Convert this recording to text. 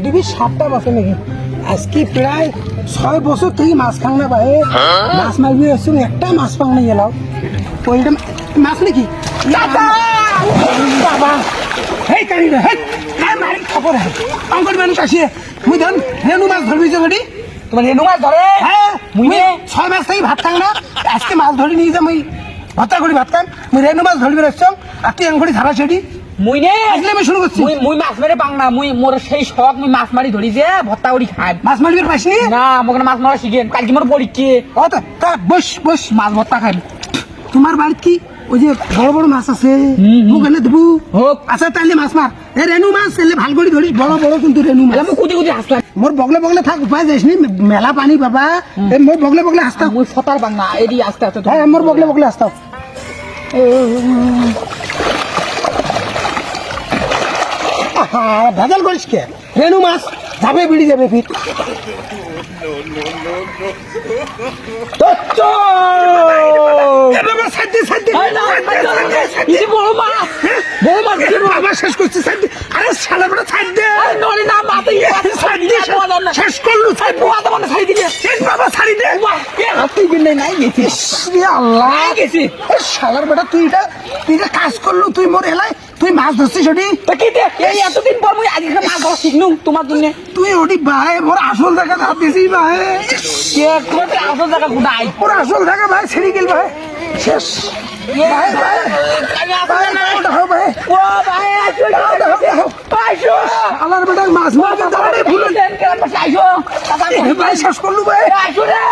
দিবি 7টা বছর নাকি আজকে প্রায় 6 বছর থেকে মাছ খাং না ভাই মাছ মারবি আসুন একটা মাছ পাও না গেলাও ওইটা মাছ নাকি বাবা হেই কানি রে হেই মারি খবর হে অঙ্কর মানুষ আসে মুই ধন রেনু মাছ ধরবি যে গডি তোমার রেনু মাছ ধরে হ্যাঁ মুই 6 মাস থেকে ভাত খাং না আজকে মাছ ধরে নিয়ে যা মুই ভাতা করি ভাত খান মুই রেনু মাছ ধরবি আসছম আর তুই অঙ্করি ধারা সেটি মুই নে আসলে আমি শুরু করছি মুই মাছ মারে পাং না মুই মোর সেই শখ মুই মাছ মারি ধরি যে ভত্তা করি খাই মাছ মারবি পাইছনি না মোক মাছ মারা শিখেন কালকে মোর পরীক্ষা ও তা বস বস মাছ ভত্তা খাই তোমার বাড়িতে কি ওই যে বড় বড় মাছ আছে মোক এনে দেবো হোক আচ্ছা তাহলে মাছ মার এ রেনু মাছ এলে ভাল করে ধরিস বড় বড় কিন্তু রেনু মাছ আমি কুটি কুটি হাসলাম মোর বগলে বগলে থাক উপায় যাইস নি মেলা পানি বাবা এ মোর বগলে বগলে হাসতাও মুই ফতার বাং না এদি আস্তে আস্তে হ্যাঁ মোর বগলে বগলে হাসতাও ভেজাল করিস কে রেনু মাছ যাবে বিড়ি যাবে ফির বড় মাছ বড় মাছ আবার শেষ করছি আরে শালা বড় ছাড় দে নরে না মাথা শেষ করলু ছাড়ি দিলে বাবা ছাড়ি দে আপনি বিলে নাই গেছি আল্লাহ গেছি শালার বেটা তুই এটা কাজ করলু তুই মোর এলাই তুই মাছ ধরছিস ওটি তা কি দে এই এতদিন পর মুই আজকে মাছ ধরা শিখনু তোমার জন্য তুই ওটি ভাই মোর আসল দেখা হাত দিছিস ভাই কে তোমার আসল জায়গা কোথায় মোর আসল দেখা ভাই ছেড়ে গেল ভাই শেষ ভাই ভাই ভাই ও ভাই আসো আসো শালার বেটা মাছ মারতে দাঁড়ালে ভুল আইসো ভাই শেষ করলু ভাই আসো রে